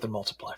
and multiply.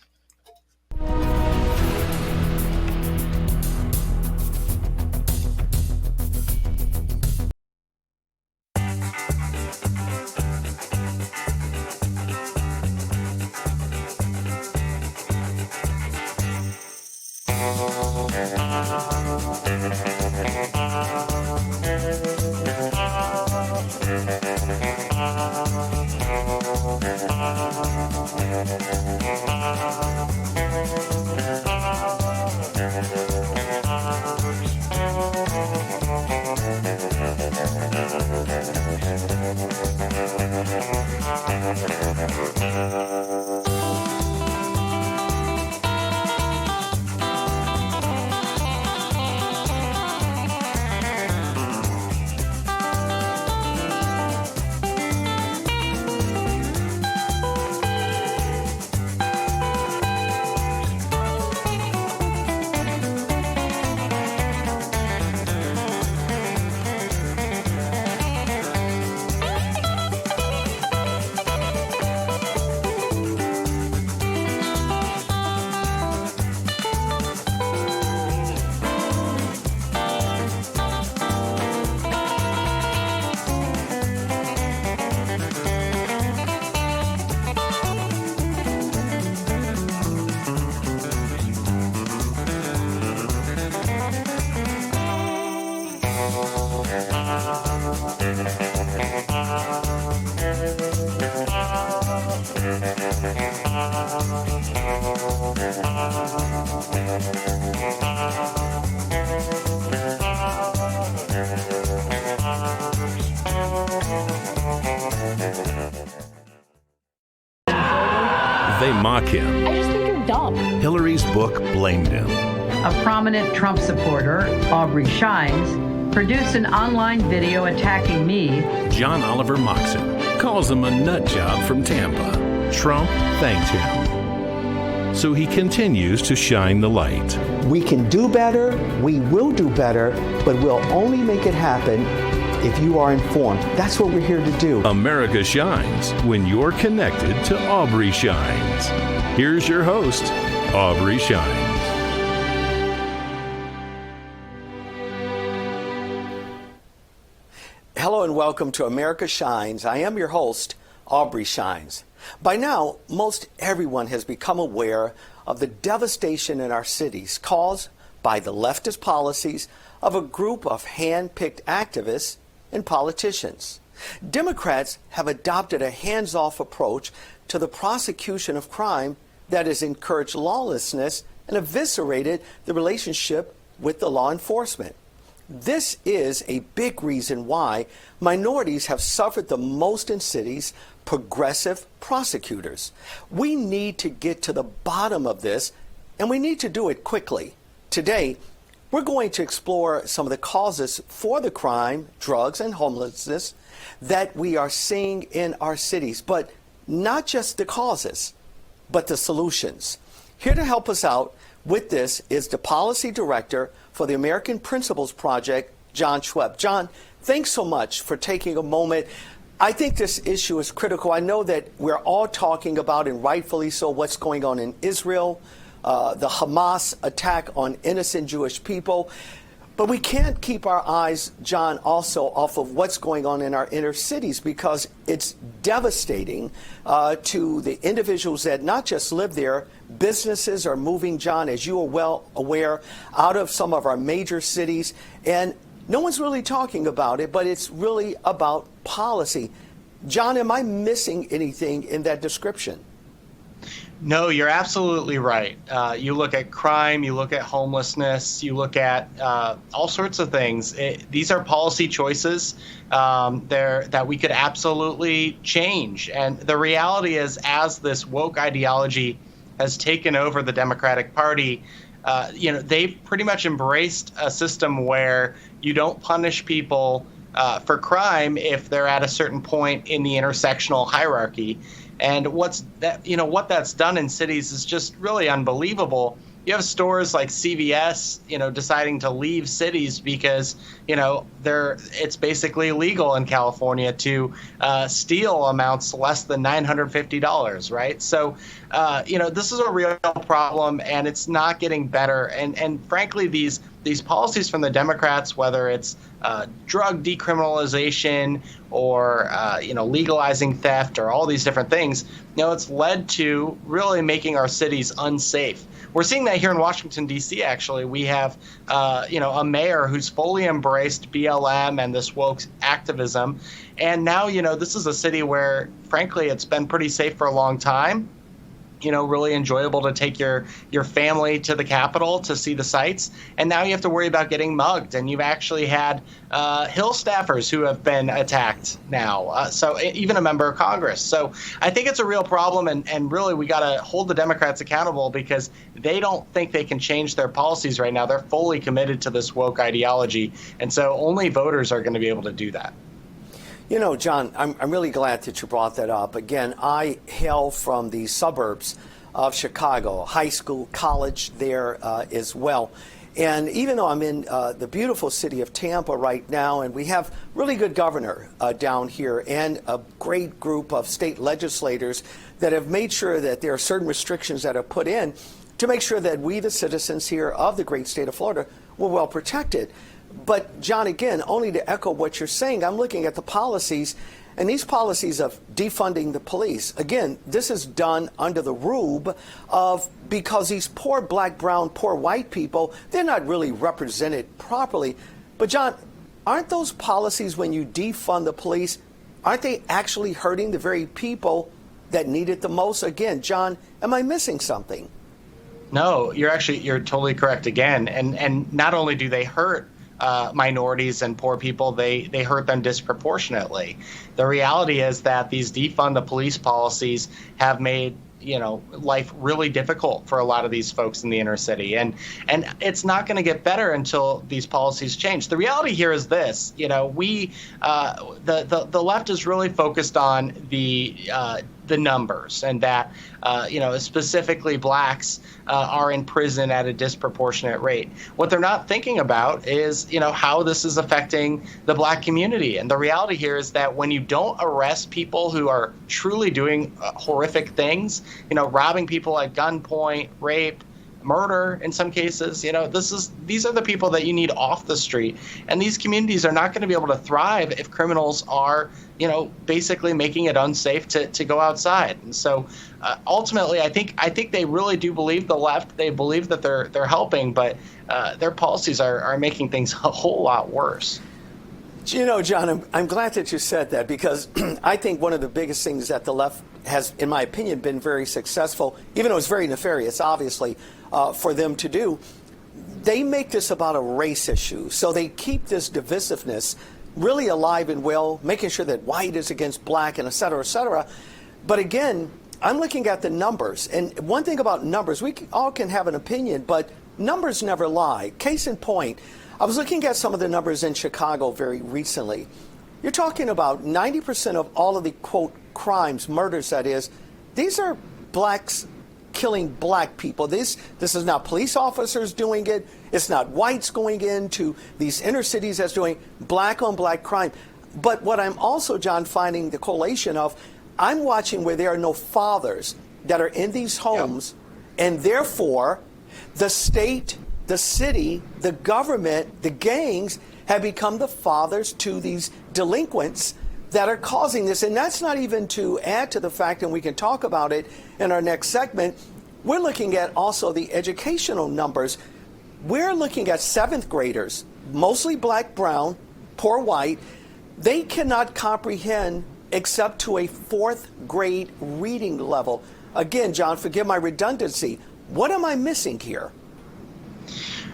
They mock him. I just think you're dumb. Hillary's book blamed him. A prominent Trump supporter, Aubrey Shines, produced an online video attacking me. John Oliver mocks him, calls him a nut job from Tampa. Trump thanked him. So he continues to shine the light. We can do better, we will do better, but we'll only make it happen if you are informed. That's what we're here to do. America shines when you're connected to Aubrey Shines. Here's your host, Aubrey Shines. Hello and welcome to America Shines. I am your host, Aubrey Shines. By now, most everyone has become aware of the devastation in our cities caused by the leftist policies of a group of hand-picked activists and politicians. Democrats have adopted a hands-off approach to the prosecution of crime that has encouraged lawlessness and eviscerated the relationship with the law enforcement. This is a big reason why minorities have suffered the most in cities, progressive prosecutors. We need to get to the bottom of this, and we need to do it quickly. Today, we're going to explore some of the causes for the crime, drugs, and homelessness that we are seeing in our cities, but not just the causes, but the solutions. Here to help us out with this is the Policy Director for the American Principles Project, John Schweb. John, thanks so much for taking a moment. I think this issue is critical. I know that we're all talking about, and rightfully so, what's going on in Israel, the Hamas attack on innocent Jewish people. But we can't keep our eyes, John, also off of what's going on in our inner cities, because it's devastating to the individuals that not just live there. Businesses are moving, John, as you are well aware, out of some of our major cities. And no one's really talking about it, but it's really about policy. John, am I missing anything in that description? No, you're absolutely right. You look at crime, you look at homelessness, you look at all sorts of things. These are policy choices that we could absolutely change. And the reality is, as this woke ideology has taken over the Democratic Party, they've pretty much embraced a system where you don't punish people for crime if they're at a certain point in the intersectional hierarchy. And what that's done in cities is just really unbelievable. You have stores like CVS, deciding to leave cities because, it's basically illegal in California to steal amounts less than $950, right? So, this is a real problem, and it's not getting better. And frankly, these policies from the Democrats, whether it's drug decriminalization or legalizing theft or all these different things, it's led to really making our cities unsafe. We're seeing that here in Washington, D.C., actually. We have, a mayor who's fully embraced BLM and this woke activism. And now, this is a city where, frankly, it's been pretty safe for a long time. Really enjoyable to take your family to the Capitol to see the sights. And now you have to worry about getting mugged. And you've actually had Hill staffers who have been attacked now. So even a member of Congress. So I think it's a real problem. And really, we got to hold the Democrats accountable because they don't think they can change their policies right now. They're fully committed to this woke ideology. And so only voters are going to be able to do that. John, I'm really glad that you brought that up. Again, I hail from the suburbs of Chicago, high school, college there as well. And even though I'm in the beautiful city of Tampa right now, and we have really good governor down here and a great group of state legislators that have made sure that there are certain restrictions that are put in to make sure that we, the citizens here of the great state of Florida, were well protected. But, John, again, only to echo what you're saying, I'm looking at the policies, and these policies of defunding the police. Again, this is done under the rube of because these poor black, brown, poor white people, they're not really represented properly. But, John, aren't those policies, when you defund the police, aren't they actually hurting the very people that need it the most? Again, John, am I missing something? No, you're totally correct again. And not only do they hurt minorities and poor people, they hurt them disproportionately. The reality is that these defund the police policies have made life really difficult for a lot of these folks in the inner city, and it's not going to get better until these policies change. The reality here is this: the left is really focused on the numbers, and that specifically blacks are in prison at a disproportionate rate. What they're not thinking about is how this is affecting the black community. And the reality here is that when you don't arrest people who are truly doing horrific things, robbing people at gunpoint, rape, murder in some cases, these are the people that you need off the street. And these communities are not going to be able to thrive if criminals are basically making it unsafe to go outside. And so ultimately, I think they really do believe, the left, they believe that they're helping, but their policies are making things a whole lot worse. John, I'm glad that you said that, because I think one of the biggest things that the left has, in my opinion, been very successful, even though it's very nefarious, obviously, for them to do, they make this about a race issue. So they keep this divisiveness really alive and well, making sure that white is against black and et cetera, et cetera. But again, I'm looking at the numbers. And one thing about numbers, we all can have an opinion, but numbers never lie. Case in point, I was looking at some of the numbers in Chicago very recently. You're talking about 90% of all of the, quote, crimes, murders, that is, these are blacks killing black people. This is not police officers doing it. It's not whites going into these inner cities that's doing black on black crime. But what I'm also, John, finding the correlation of, I'm watching where there are no fathers that are in these homes, and therefore the state, the city, the government, the gangs have become the fathers to these delinquents that are causing this. And that's not even to add to the fact, and we can talk about it in our next segment, we're looking at also the educational numbers. We're looking at 7th graders, mostly black, brown, poor white. They cannot comprehend except to a 4th grade reading level. Again, John, forgive my redundancy. What am I missing here?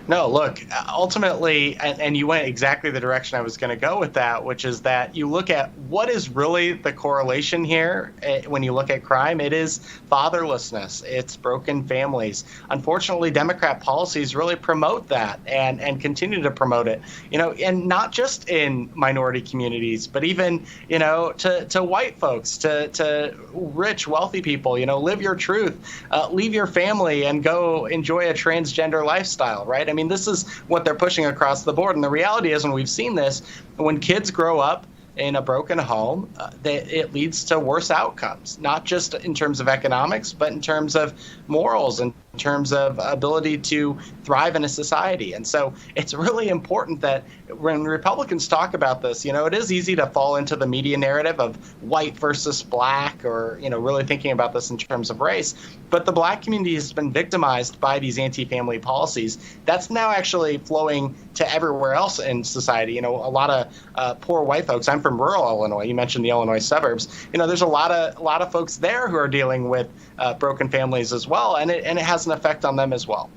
No, look, ultimately, and you went exactly the direction I was going to go with that, which is that you look at what is really the correlation here when you look at crime. It is fatherlessness. It's broken families. Unfortunately, Democrat policies really promote that and continue to promote it, and not just in minority communities, but even, to white folks, to rich, wealthy people, live your truth, leave your family and go enjoy a transgender lifestyle, right? I mean, this is what they're pushing across the board. And the reality is, and we've seen this, when kids grow up in a broken home, it leads to worse outcomes, not just in terms of economics, but in terms of morals and in terms of ability to thrive in a society. And so it's really important that when Republicans talk about this, it is easy to fall into the media narrative of white versus black, or, really thinking about this in terms of race. But the black community has been victimized by these anti-family policies. That's now actually flowing to everywhere else in society. A lot of poor white folks. I'm from rural Illinois. You mentioned the Illinois suburbs. There's a lot of folks there who are dealing with broken families as well, and it has an effect on them as well.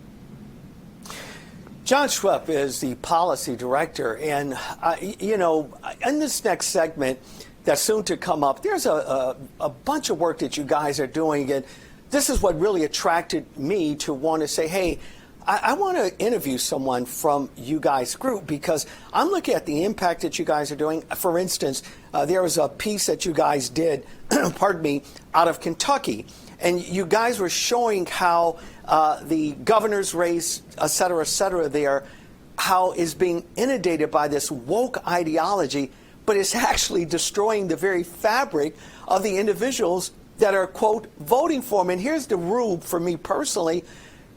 John Schwepp is the policy director, and in this next segment that's soon to come up, there's a bunch of work that you guys are doing, and this is what really attracted me to want to say, hey, I want to interview someone from you guys' group, because I'm looking at the impact that you guys are doing. For instance, there was a piece that you guys did, pardon me, out of Kentucky, and you guys were showing how the governor's race, et cetera, there, how is being inundated by this woke ideology, but it's actually destroying the very fabric of the individuals that are, quote, voting for them. And here's the rube for me personally.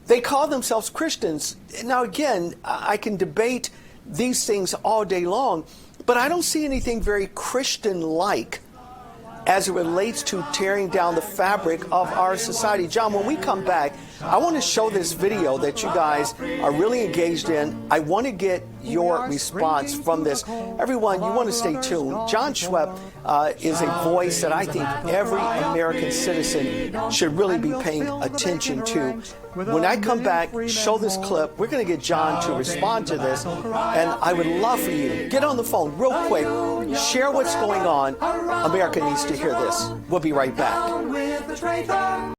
They call themselves Christians. Now, again, I can debate these things all day long, but I don't see anything very Christian-like as it relates to tearing down the fabric of our society. John, when we come back, I want to show this video that you guys are really engaged in. I want to get your response from this. Everyone, you want to stay tuned. John Schwepp is a voice that I think every American citizen should really be paying attention to. When I come back, show this clip. We're going to get John to respond to this, and I would love for you to get on the phone real quick, share what's going on. America needs to hear this. We'll be right back.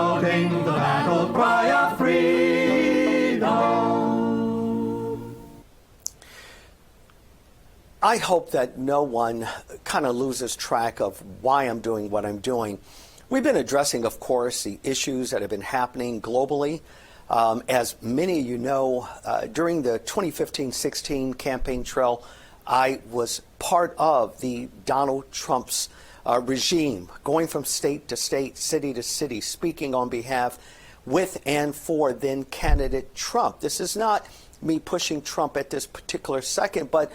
shouting the battle cry of freedom. I hope that no one kind of loses track of why I'm doing what I'm doing. We've been addressing, of course, the issues that have been happening globally. As many of you know, during the 2015-16 campaign trail, I was part of the Donald Trump's regime, going from state to state, city to city, speaking on behalf with and for then candidate Trump. This is not me pushing Trump at this particular second, but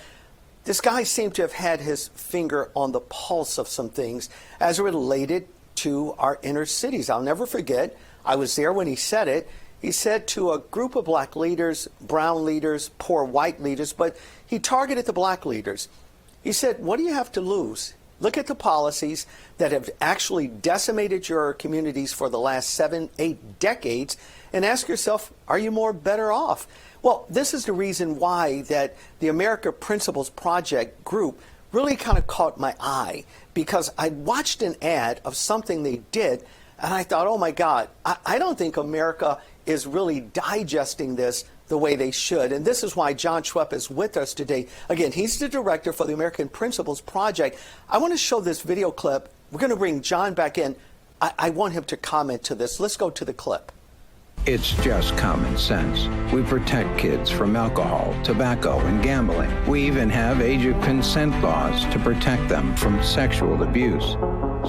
this guy seemed to have had his finger on the pulse of some things as related to our inner cities. I'll never forget, I was there when he said it. He said to a group of black leaders, brown leaders, poor white leaders, but he targeted the black leaders. He said, what do you have to lose? Look at the policies that have actually decimated your communities for the last 7, 8 decades and ask yourself, are you more better off? Well, this is the reason why that the America Principles Project group really kind of caught my eye, because I watched an ad of something they did and I thought, oh my God, I don't think America is really digesting this the way they should. And this is why John Schwepp is with us today. Again, he's the director for the American Principles Project. I want to show this video clip. We're going to bring John back in. I want him to comment to this. Let's go to the clip. It's just common sense. We protect kids from alcohol, tobacco, and gambling. We even have age of consent laws to protect them from sexual abuse.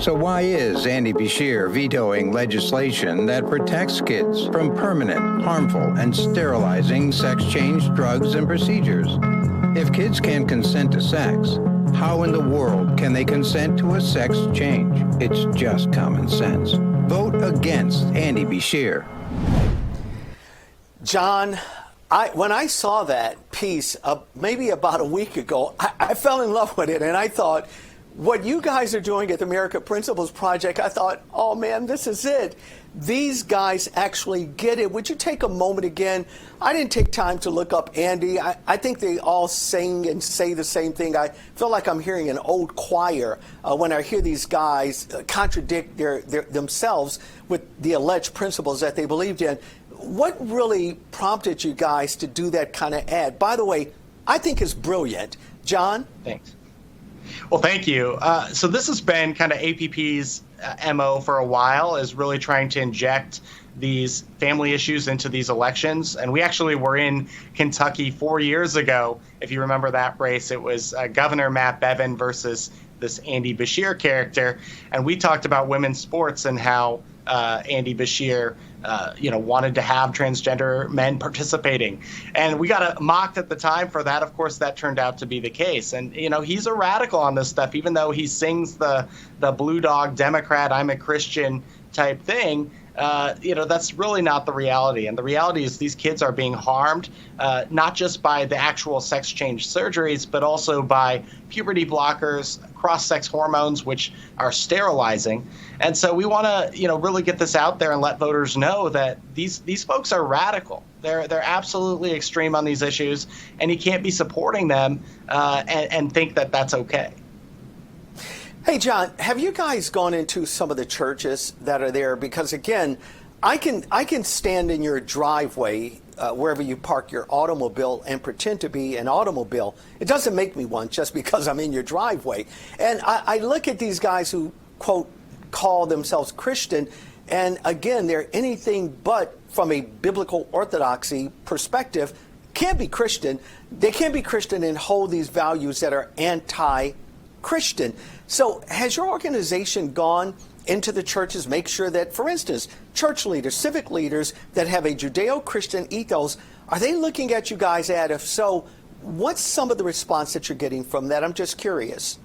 So why is Andy Beshear vetoing legislation that protects kids from permanent, harmful, and sterilizing sex change drugs and procedures? If kids can't consent to sex, how in the world can they consent to a sex change? It's just common sense. Vote against Andy Beshear. John, when I saw that piece maybe about a week ago, I fell in love with it, and I thought, what you guys are doing at the America Principles Project, I thought, oh man, this is it. These guys actually get it. Would you take a moment again? I didn't take time to look up Andy. I think they all sing and say the same thing. I feel like I'm hearing an old choir when I hear these guys contradict themselves with the alleged principles that they believed in. What really prompted you guys to do that kind of ad? By the way, I think it's brilliant. John? Thanks. Well, thank you. So this has been kind of APP's MO for a while, is really trying to inject these family issues into these elections. And we actually were in Kentucky 4 years ago. If you remember that race, it was Governor Matt Bevin versus this Andy Beshear character. And we talked about women's sports and how Andy Beshear wanted to have transgender men participating. And we got mocked at the time for that. Of course, that turned out to be the case. And, he's a radical on this stuff, even though he sings the Blue Dog Democrat, I'm a Christian type thing. That's really not the reality. And the reality is these kids are being harmed, not just by the actual sex change surgeries, but also by puberty blockers, cross-sex hormones, which are sterilizing. And so we want to, really get this out there and let voters know that these folks are radical. They're absolutely extreme on these issues, and you can't be supporting them and think that that's okay. Hey, John, have you guys gone into some of the churches that are there? Because, again, I can stand in your driveway wherever you park your automobile and pretend to be an automobile. It doesn't make me one just because I'm in your driveway. And I look at these guys who, quote, call themselves Christian, and, again, they're anything but, from a biblical orthodoxy perspective, can't be Christian. They can't be Christian and hold these values that are anti-Christian. So has your organization gone into the churches, make sure that, for instance, church leaders, civic leaders that have a Judeo-Christian ethos, are they looking at you guys at? If so, what's some of the response that you're getting from that? I'm just curious.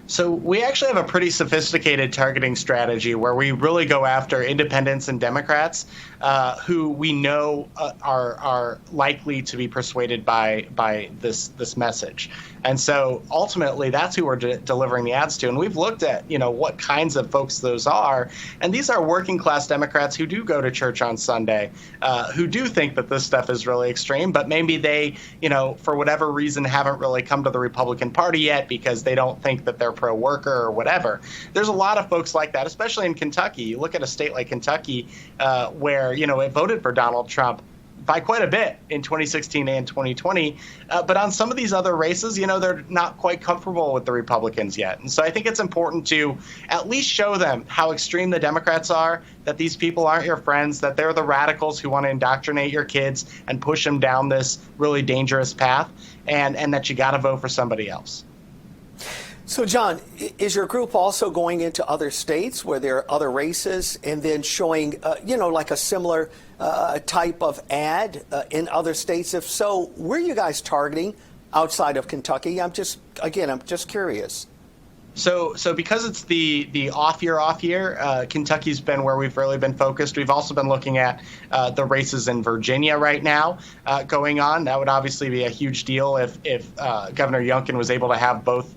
So we actually have a pretty sophisticated targeting strategy where we really go after independents and Democrats who we know are likely to be persuaded by this message. And so ultimately, that's who we're delivering the ads to. And we've looked at, what kinds of folks those are. And these are working class Democrats who do go to church on Sunday, who do think that this stuff is really extreme, but maybe they, for whatever reason, haven't really come to the Republican Party yet because they don't think that they're pro-worker or whatever. There's a lot of folks like that, especially in Kentucky. You look at a state like Kentucky where, it voted for Donald Trump by quite a bit in 2016 and 2020. But on some of these other races, they're not quite comfortable with the Republicans yet. And so I think it's important to at least show them how extreme the Democrats are, that these people aren't your friends, that they're the radicals who want to indoctrinate your kids and push them down this really dangerous path, and that you got to vote for somebody else. So, John, is your group also going into other states where there are other races and then showing, like a similar type of ad in other states? If so, where are you guys targeting outside of Kentucky? I'm just curious. So because it's the off year, Kentucky's been where we've really been focused. We've also been looking at the races in Virginia right now going on. That would obviously be a huge deal if Governor Youngkin was able to have both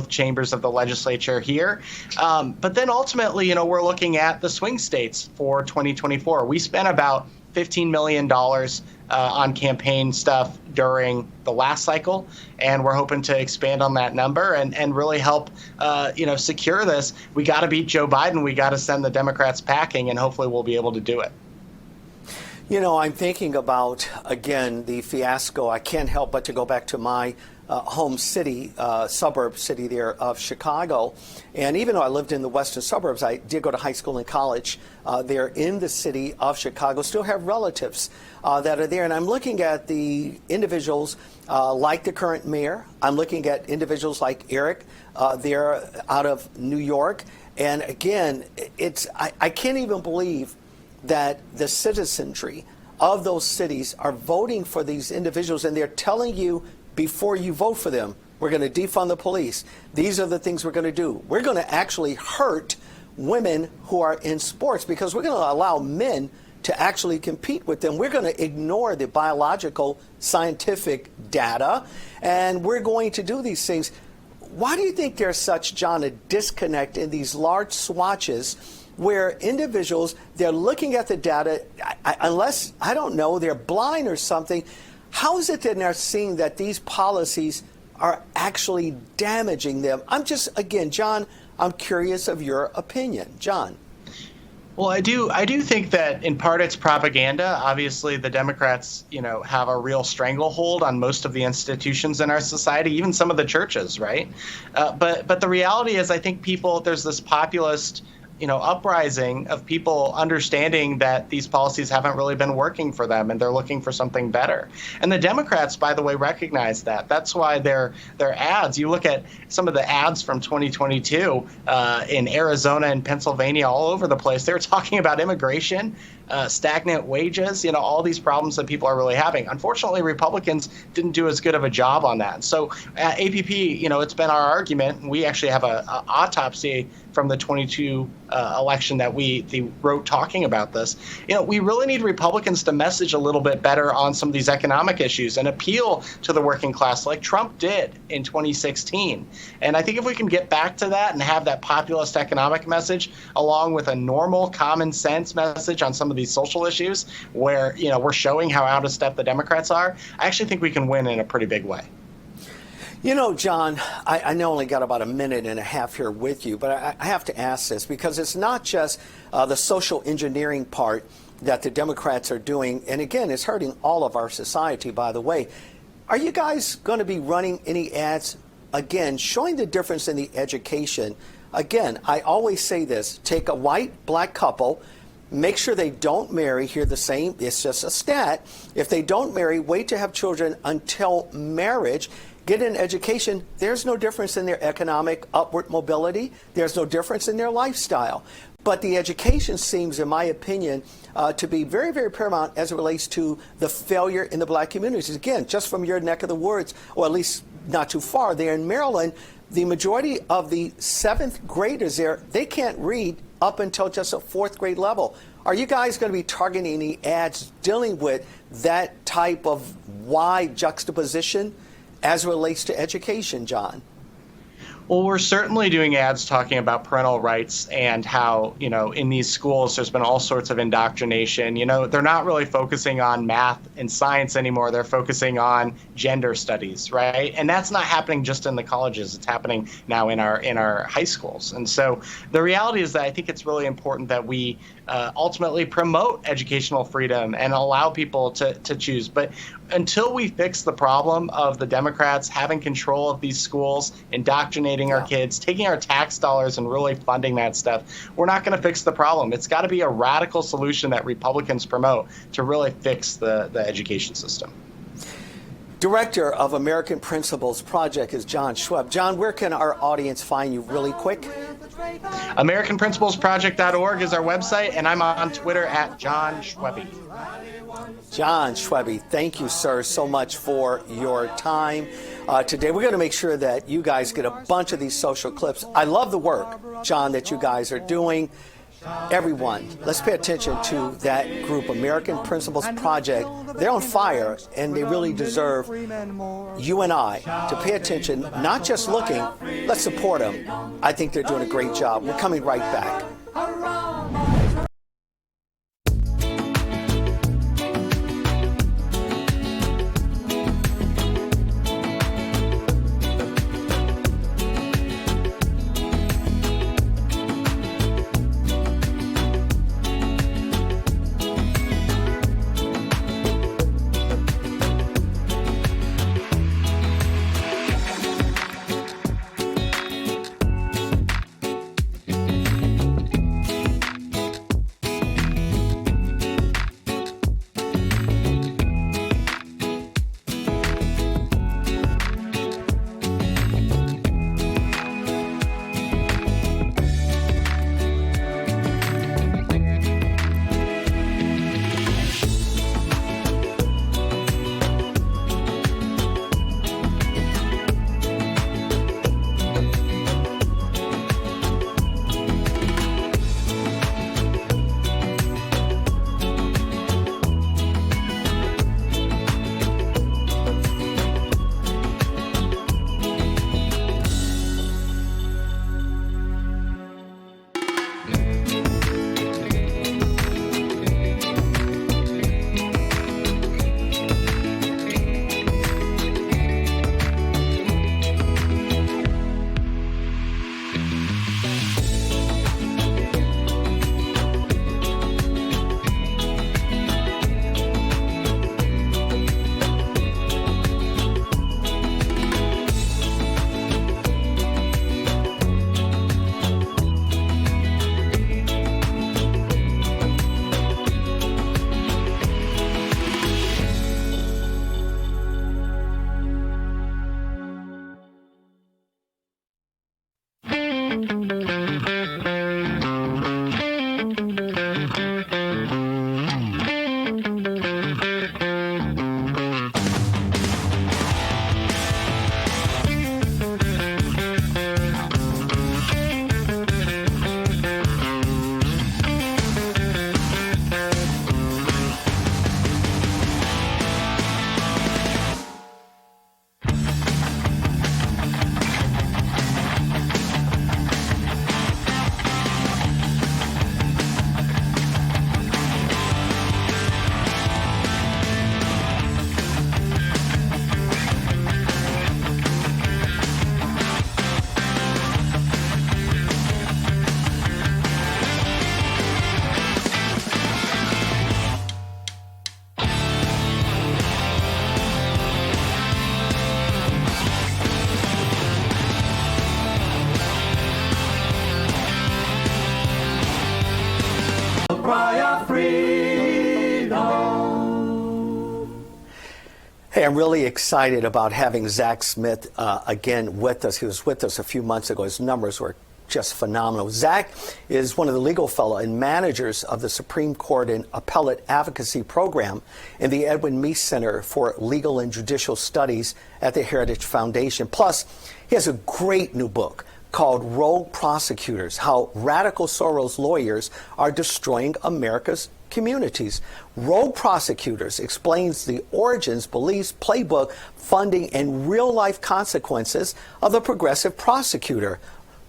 chambers of the legislature here. But then ultimately, we're looking at the swing states for 2024. We spent about $15 million on campaign stuff during the last cycle, and we're hoping to expand on that number and really help secure this. We got to beat Joe Biden. We got to send the Democrats packing, and hopefully we'll be able to do it. I'm thinking about, again, the fiasco. I can't help but to go back to my home city, suburb city there of Chicago. And even though I lived in the western suburbs, I did go to high school and college there in the city of Chicago, still have relatives that are there. And I'm looking at the individuals like the current mayor. I'm looking at individuals like Eric there out of New York. And again, I can't even believe that the citizenry of those cities are voting for these individuals, and they're telling you before you vote for them, we're going to defund the police. These are the things we're going to do. We're going to actually hurt women who are in sports because we're going to allow men to actually compete with them. We're going to ignore the biological scientific data, and we're going to do these things. Why do you think there's such, John, a disconnect in these large swatches where individuals, they're looking at the data, unless, I don't know, they're blind or something? How is it that they're seeing that these policies are actually damaging them? John, I'm curious of your opinion. John. Well, I do think that in part it's propaganda. Obviously, the Democrats, have a real stranglehold on most of the institutions in our society, even some of the churches, right? But the reality is, I think there's this populist uprising of people understanding that these policies haven't really been working for them and they're looking for something better. And the Democrats, by the way, recognize that. That's why their ads, you look at some of the ads from 2022 in Arizona and Pennsylvania, all over the place, they were talking about immigration, stagnant wages, all these problems that people are really having. Unfortunately, Republicans didn't do as good of a job on that. So at APP, it's been our argument, and we actually have an autopsy from the 22 election that we wrote talking about this. We really need Republicans to message a little bit better on some of these economic issues and appeal to the working class like Trump did in 2016. And I think if we can get back to that and have that populist economic message along with a normal common sense message on some of these social issues where, we're showing how out of step the Democrats are, I actually think we can win in a pretty big way. John, I know I only got about a minute and a half here with you, but I have to ask this because it's not just the social engineering part that the Democrats are doing. And again, it's hurting all of our society, by the way. Are you guys going to be running any ads, again, showing the difference in the education? Again, I always say this, take a white, black couple, make sure they don't marry, hear the same, it's just a stat. If they don't marry, wait to have children until marriage. Get an education. There's no difference in their economic upward mobility. There's no difference in their lifestyle. But the education seems, in my opinion, to be very, very paramount as it relates to the failure in the black communities. Again, just from your neck of the woods, or at least not too far, there in Maryland, the majority of the 7th graders there, they can't read up until just a 4th grade level. Are you guys going to be targeting any ads dealing with that type of wide juxtaposition as it relates to education, John? Well, we're certainly doing ads talking about parental rights and how, in these schools, there's been all sorts of indoctrination. They're not really focusing on math and science anymore. They're focusing on gender studies, right? And that's not happening just in the colleges. It's happening now in our high schools. And so the reality is that I think it's really important that we ultimately promote educational freedom and allow people to choose. But until we fix the problem of the Democrats having control of these schools, indoctrinating our kids, taking our tax dollars and really funding that stuff, we're not going to fix the problem. It's got to be a radical solution that Republicans promote to really fix the education system. Director of American Principles Project is John Schweb. John, where can our audience find you really quick? AmericanPrinciplesProject.org is our website, and I'm on Twitter at John Schwebe. John Schwebe, thank you, sir, so much for your time today. We're going to make sure that you guys get a bunch of these social clips. I love the work, John, that you guys are doing. Everyone, let's pay attention to that group, American Principles Project. They're on fire, and they really deserve you and I to pay attention, not just looking. Let's support them. I think they're doing a great job. We're coming right back. Hey, I'm really excited about having Zach Smith again with us. He was with us a few months ago. His numbers were just phenomenal. Zach is one of the legal fellow and managers of the Supreme Court and Appellate Advocacy Program in the Edwin Meese Center for Legal and Judicial Studies at the Heritage Foundation. Plus, he has a great new book called Rogue Prosecutors, how radical Soros lawyers are destroying America's communities. Rogue Prosecutors explains the origins, beliefs, playbook, funding, and real-life consequences of the progressive prosecutor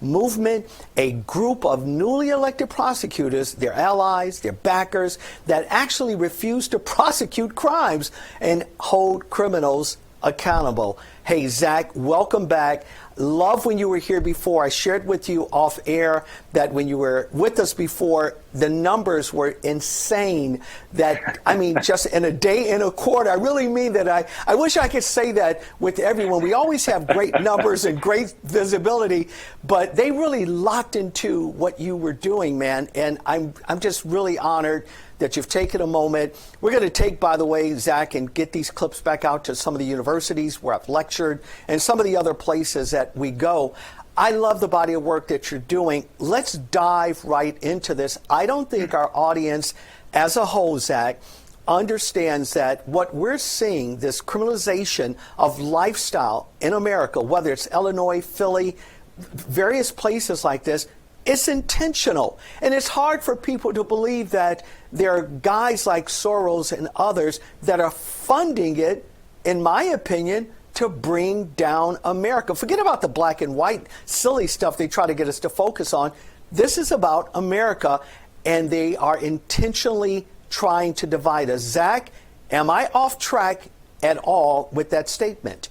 movement, a group of newly elected prosecutors, their allies, their backers, that actually refuse to prosecute crimes and hold criminals accountable. Hey, Zach, welcome back. Love when you were here before. I shared with you off air that when you were with us before, the numbers were insane. That, I mean, just in a day and a quarter, I really mean that. I wish I could say that with everyone. We always have great numbers and great visibility, but they really locked into what you were doing, man. And I'm just really honored that you've taken a moment. We're going to take, by the way, Zach, and get these clips back out to some of the universities where I've lectured and some of the other places that we go. I love the body of work that you're doing. Let's dive right into this. I don't think our audience as a whole, Zach, understands that what we're seeing, this criminalization of lifestyle in America, whether it's Illinois, Philly, various places like this, it's intentional. And it's hard for people to believe that there are guys like Soros and others that are funding it, in my opinion, to bring down America. Forget about the black and white silly stuff they try to get us to focus on. This is about America, and they are intentionally trying to divide us. Zach, am I off track at all with that statement?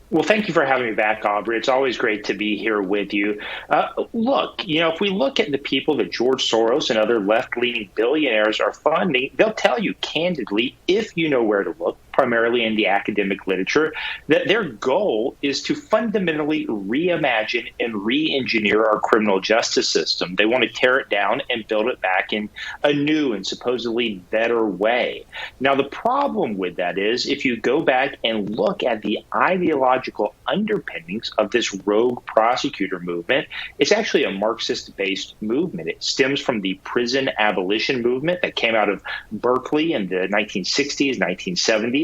Well, thank you for having me back, Aubrey. It's always great to be here with you. Look, if we look at the people that George Soros and other left-leaning billionaires are funding, they'll tell you candidly, if you know where to look, primarily in the academic literature, that their goal is to fundamentally reimagine and re-engineer our criminal justice system. They want to tear it down and build it back in a new and supposedly better way. Now, the problem with that is if you go back and look at the ideological underpinnings of this rogue prosecutor movement, it's actually a Marxist-based movement. It stems from the prison abolition movement that came out of Berkeley in the 1960s, 1970s.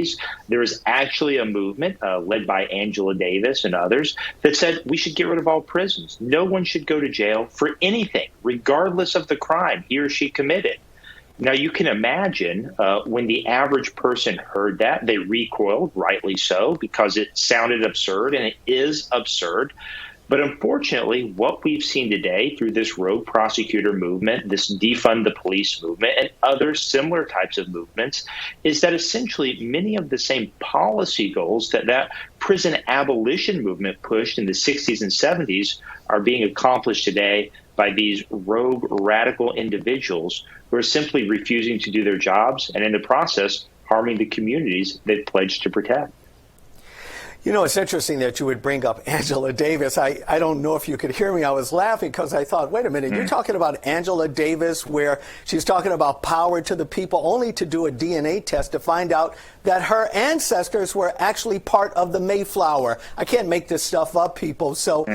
There was actually a movement led by Angela Davis and others that said we should get rid of all prisons. No one should go to jail for anything, regardless of the crime he or she committed. Now, you can imagine when the average person heard that, they recoiled, rightly so, because it sounded absurd, and it is absurd. But unfortunately, what we've seen today through this rogue prosecutor movement, this defund the police movement, and other similar types of movements, is that essentially many of the same policy goals that prison abolition movement pushed in the 60s and 70s are being accomplished today by these rogue radical individuals who are simply refusing to do their jobs and in the process harming the communities they've pledged to protect. You know, it's interesting that you would bring up Angela Davis. I don't know if you could hear me. I was laughing because I thought, wait a minute, you're talking about Angela Davis where she's talking about power to the people only to do a DNA test to find out that her ancestors were actually part of the Mayflower. I can't make this stuff up, people. So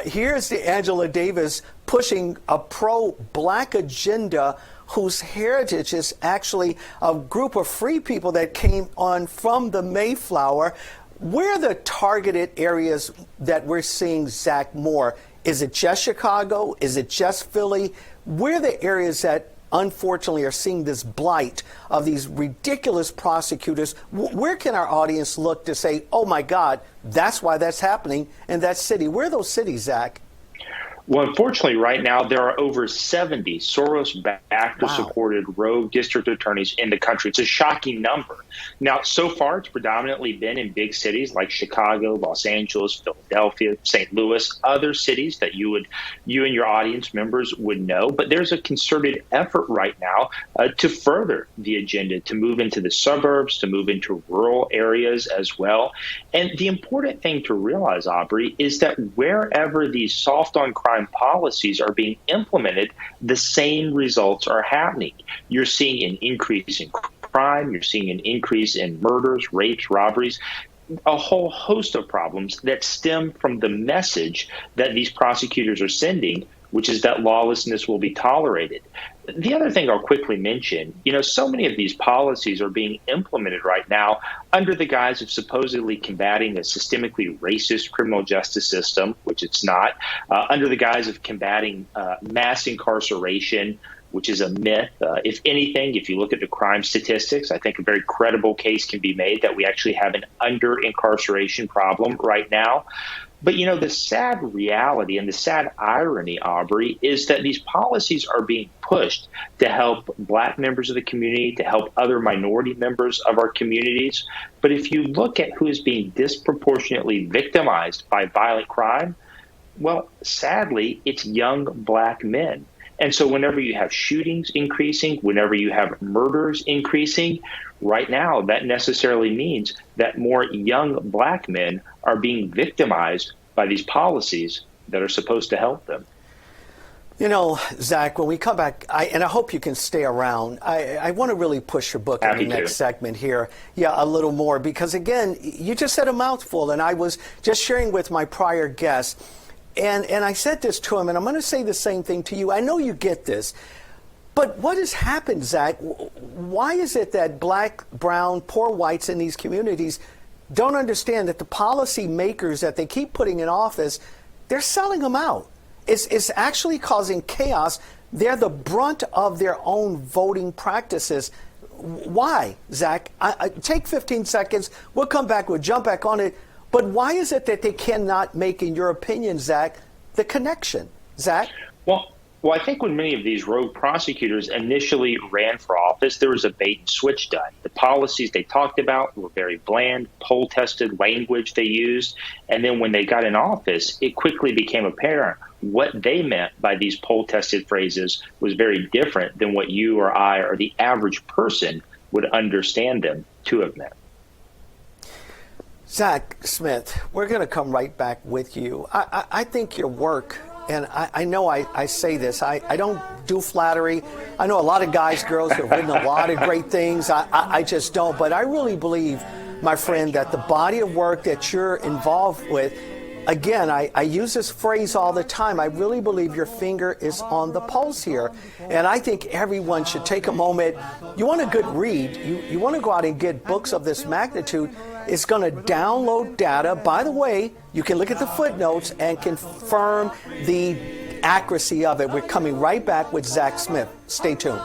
here's the Angela Davis pushing a pro-black agenda whose heritage is actually a group of free people that came on from the Mayflower. Where are the targeted areas that we're seeing, Zach, more? Is it just Chicago? Is it just Philly? Where are the areas that unfortunately are seeing this blight of these ridiculous prosecutors? Where can our audience look to say, oh my God, that's why that's happening in that city? Where are those cities, Zach? Well, unfortunately, right now, there are over 70 Soros-backed or supported rogue district attorneys in the country. It's a shocking number. Now, so far, it's predominantly been in big cities like Chicago, Los Angeles, Philadelphia, St. Louis, other cities that you and your audience members would know. But there's a concerted effort right now to further the agenda, to move into the suburbs, to move into rural areas as well. And the important thing to realize, Aubrey, is that wherever these soft-on-crime policies are being implemented, the same results are happening. You're seeing an increase in crime. You're seeing an increase in murders, rapes, robberies, a whole host of problems that stem from the message that these prosecutors are sending which is that lawlessness will be tolerated. The other thing I'll quickly mention, so many of these policies are being implemented right now under the guise of supposedly combating a systemically racist criminal justice system, which it's not, under the guise of combating mass incarceration, which is a myth. If anything, if you look at the crime statistics, I think a very credible case can be made that we actually have an under-incarceration problem right now. But, the sad reality and the sad irony, Aubrey, is that these policies are being pushed to help Black members of the community, to help other minority members of our communities. But if you look at who is being disproportionately victimized by violent crime, well, sadly, it's young Black men. And so whenever you have shootings increasing, whenever you have murders increasing, right now that necessarily means that more young Black men are being victimized by these policies that are supposed to help them. Zach, when we come back, and I hope you can stay around, I want to really push your book in the next segment here, a little more, because again, you just said a mouthful, and I was just sharing with my prior guest, and I said this to him, and I'm going to say the same thing to you. I know you get this, but what has happened, Zach? Why is it that Black, brown, poor whites in these communities don't understand that the policy makers that they keep putting in office, they're selling them out? It's actually causing chaos. They're the brunt of their own voting practices. Why, Zach? Take 15 seconds. We'll come back. We'll jump back on it. But why is it that they cannot make, in your opinion, Zach, the connection? Zach? Well, I think when many of these rogue prosecutors initially ran for office, there was a bait and switch done. The policies they talked about were very bland, poll-tested language they used. And then when they got in office, it quickly became apparent what they meant by these poll-tested phrases was very different than what you or I or the average person would understand them to have meant. Zach Smith, we're going to come right back with you. I think your work, and I know I say this, I don't do flattery. I know a lot of guys, girls who have written a lot of great things. I just don't. But I really believe, my friend, that the body of work that you're involved with, again, I use this phrase all the time. I really believe your finger is on the pulse here. And I think everyone should take a moment. You want a good read. You want to go out and get books of this magnitude. It's going to download data. By the way, you can look at the footnotes and confirm the accuracy of it. We're coming right back with Zach Smith. Stay tuned.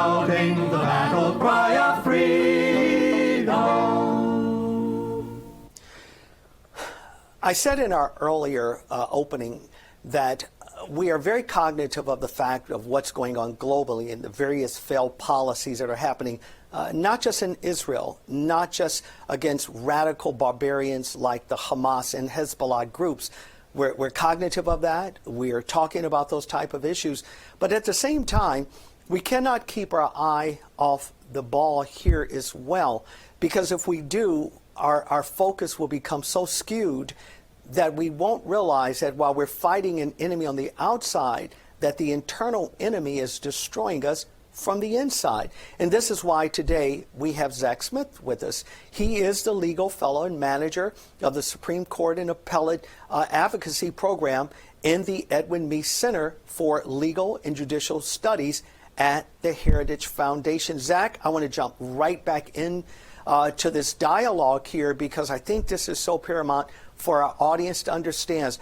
shouting the battle cry of freedom. I said in our earlier opening that we are very cognitive of the fact of what's going on globally and the various failed policies that are happening, not just in Israel, not just against radical barbarians like the Hamas and Hezbollah groups. We're cognitive of that. We are talking about those type of issues. But at the same time, we cannot keep our eye off the ball here as well, because if we do, our focus will become so skewed that we won't realize that while we're fighting an enemy on the outside, that the internal enemy is destroying us from the inside. And this is why today we have Zach Smith with us. He is the legal fellow and manager of the Supreme Court and Appellate Advocacy Program in the Edwin Meese Center for Legal and Judicial Studies at the Heritage Foundation. Zach, I want to jump right back in to this dialogue here, because I think this is so paramount for our audience to understand.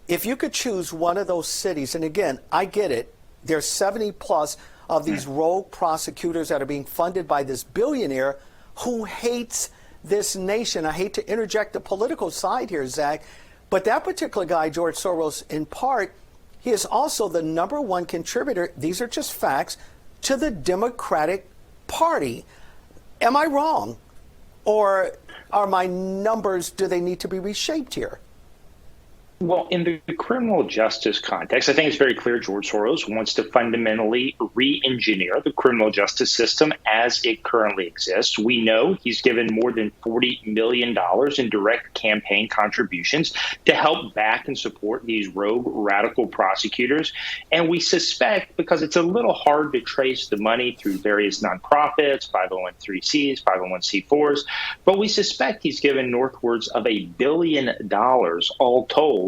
If you could choose one of those cities, and again, I get it, there's 70 plus of these rogue prosecutors that are being funded by this billionaire who hates this nation. I hate to interject the political side here, Zach, but that particular guy, George Soros, in part, he is also the #1 contributor, these are just facts, to the Democratic Party. Am I wrong? Or are my numbers, do they need to be reshaped here? Well, in the criminal justice context, I think it's very clear George Soros wants to fundamentally re-engineer the criminal justice system as it currently exists. We know he's given more than $40 million in direct campaign contributions to help back and support these rogue radical prosecutors. And we suspect, because it's a little hard to trace the money through various nonprofits, 501(c)(3)s, 501(c)(4)s, but we suspect he's given northwards of $1 billion all told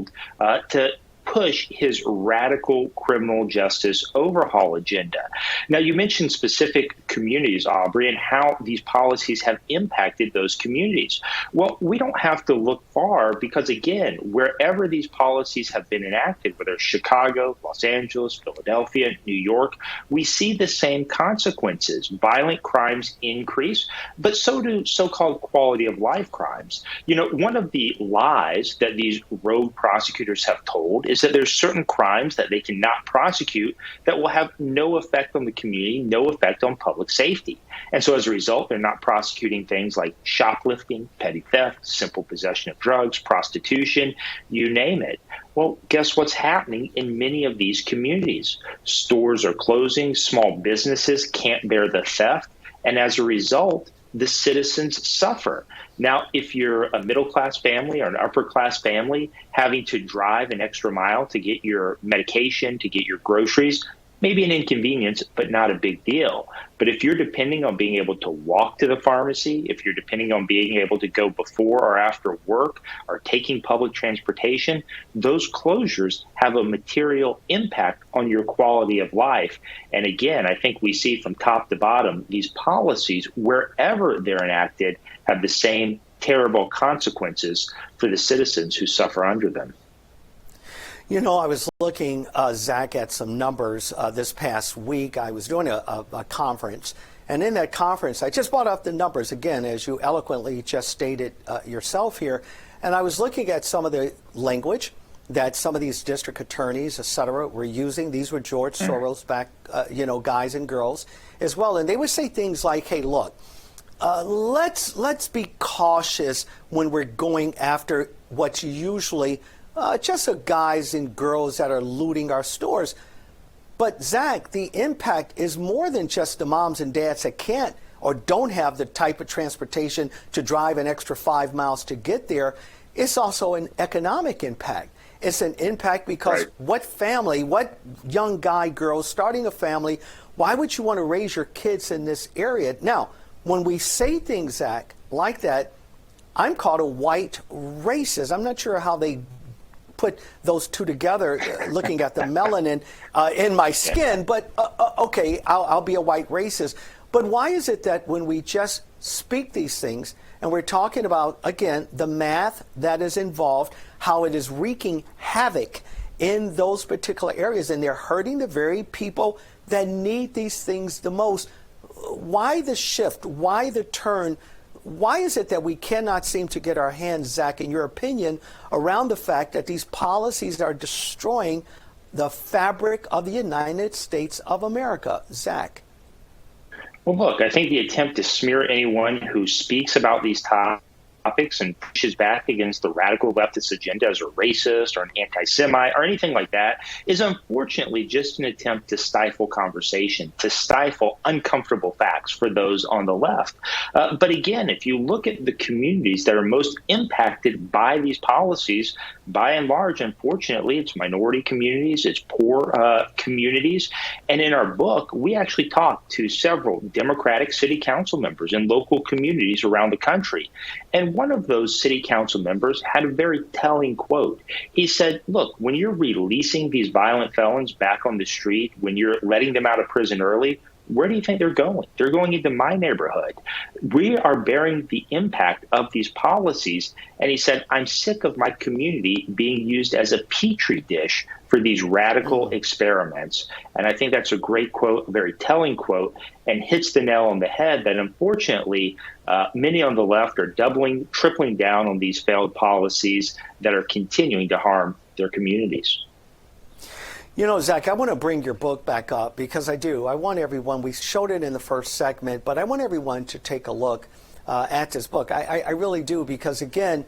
to push his radical criminal justice overhaul agenda. Now, you mentioned specific communities, Aubrey, and how these policies have impacted those communities. Well, we don't have to look far, because, again, wherever these policies have been enacted, whether it's Chicago, Los Angeles, Philadelphia, New York, we see the same consequences. Violent crimes increase, but so do so-called quality of life crimes. You know, one of the lies that these rogue prosecutors have told is that there's certain crimes that they cannot prosecute that will have no effect on the community, no effect on public safety. And so as a result, they're not prosecuting things like shoplifting, petty theft, simple possession of drugs, prostitution, you name it. Well, guess what's happening in many of these communities? Stores are closing, small businesses can't bear the theft, and as a result, the citizens suffer. Now, if you're a middle-class family or an upper-class family having to drive an extra mile to get your medication, to get your groceries, maybe an inconvenience, but not a big deal. But if you're depending on being able to walk to the pharmacy, if you're depending on being able to go before or after work or taking public transportation, those closures have a material impact on your quality of life. And again, I think we see from top to bottom, these policies, wherever they're enacted, have the same terrible consequences for the citizens who suffer under them. You know, I was looking, Zach, at some numbers this past week. I was doing a conference, and in that conference, I just brought up the numbers again, as you eloquently just stated yourself here, and I was looking at some of the language that some of these district attorneys, et cetera, were using. These were George Soros back, guys and girls as well, and they would say things like, hey, look, let's be cautious when we're going after what's usually just the guys and girls that are looting our stores. But Zach, the impact is more than just the moms and dads that can't or don't have the type of transportation to drive an extra 5 miles to get there. It's also an economic impact. It's an impact because what family, what young guy, girl starting a family, why would you want to raise your kids in this area? Now, when we say things, Zach, like that, I'm called a white racist. I'm not sure how they put those two together, looking at the melanin in my skin, but okay, I'll be a white racist. But why is it that when we just speak these things, and we're talking about, again, the math that is involved, how it is wreaking havoc in those particular areas, and they're hurting the very people that need these things the most, why the shift? Why the turn? Why is it that we cannot seem to get our hands, Zach, in your opinion, around the fact that these policies are destroying the fabric of the United States of America? Zach. Well, look, I think the attempt to smear anyone who speaks about these topics and pushes back against the radical leftist agenda as a racist or an anti-Semite or anything like that is unfortunately just an attempt to stifle conversation, to stifle uncomfortable facts for those on the left. But again, if you look at the communities that are most impacted by these policies, by and large, unfortunately, it's minority communities, it's poor communities. And in our book, we actually talked to several Democratic city council members in local communities around the country. And one of those city council members had a very telling quote. He said, look, when you're releasing these violent felons back on the street, when you're letting them out of prison early, where do you think they're going? They're going into my neighborhood. We are bearing the impact of these policies. And he said, I'm sick of my community being used as a petri dish for these radical experiments. And I think that's a great quote, a very telling quote, and hits the nail on the head that unfortunately many on the left are tripling down on these failed policies that are continuing to harm their communities. You know, Zach, I want to bring your book back up because I do. I want everyone, we showed it in the first segment, but I want everyone to take a look at this book. I really do because, again,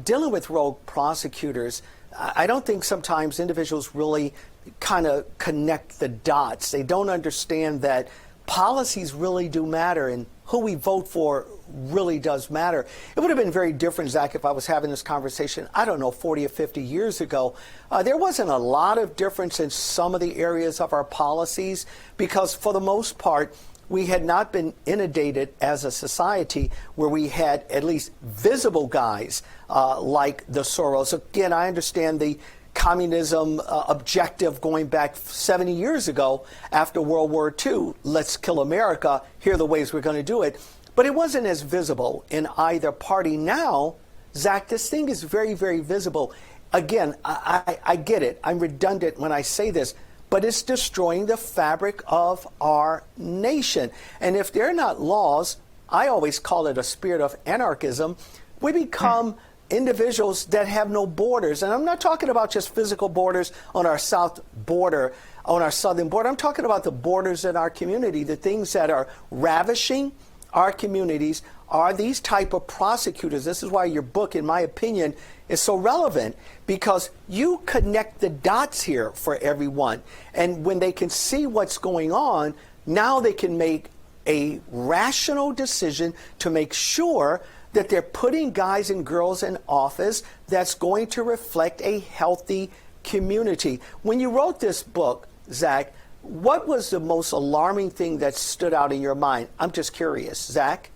dealing with rogue prosecutors, I don't think sometimes individuals really kind of connect the dots. They don't understand that policies really do matter and who we vote for really does matter. It would have been very different, Zach, if I was having this conversation, I don't know, 40 or 50 years ago. There wasn't a lot of difference in some of the areas of our policies because for the most part, we had not been inundated as a society where we had at least visible guys like the Soros. Again, I understand the communism objective going back 70 years ago after World War II. Let's kill America. Here are the ways we're going to do it. But it wasn't as visible in either party. Now, Zach, this thing is very, very visible. Again, I get it. I'm redundant when I say this, but it's destroying the fabric of our nation. And if there are not laws, I always call it a spirit of anarchism, we become individuals that have no borders. And I'm not talking about just physical borders on our south border, on our southern border. I'm talking about the borders in our community, the things that are ravishing our communities are these type of prosecutors. This is why your book, in my opinion, is so relevant because you connect the dots here for everyone. And when they can see what's going on, now they can make a rational decision to make sure that they're putting guys and girls in office that's going to reflect a healthy community. When you wrote this book, Zach, what was the most alarming thing that stood out in your mind? I'm just curious. Zach?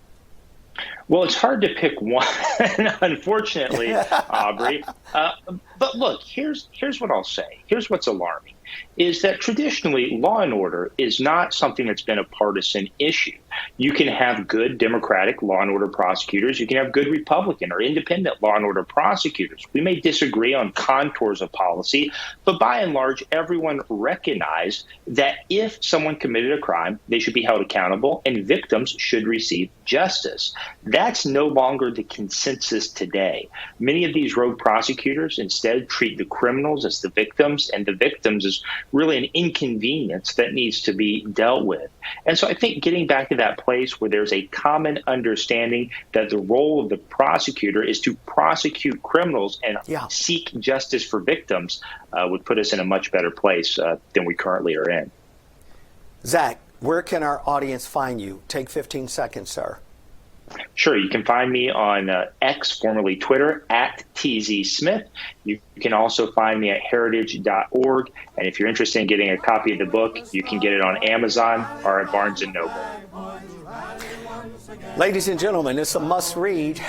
Well, it's hard to pick one, unfortunately, Aubrey. But look, here's what I'll say. Here's what's alarming, is that traditionally law and order is not something that's been a partisan issue. You can have good Democratic law and order prosecutors. You can have good Republican or independent law and order prosecutors. We may disagree on contours of policy, but by and large, everyone recognized that if someone committed a crime, they should be held accountable and victims should receive justice. That's no longer the consensus today. Many of these rogue prosecutors instead treat the criminals as the victims, and the victims as really an inconvenience that needs to be dealt with. And so I think getting back to that place where there's a common understanding that the role of the prosecutor is to prosecute criminals and seek justice for victims would put us in a much better place than we currently are in. Zach, where can our audience find you? Take 15 seconds, sir. Sure. You can find me on X, formerly Twitter, at TZ Smith. You can also find me at heritage.org. And if you're interested in getting a copy of the book, you can get it on Amazon or at Barnes & Noble. Ladies and gentlemen, it's a must read.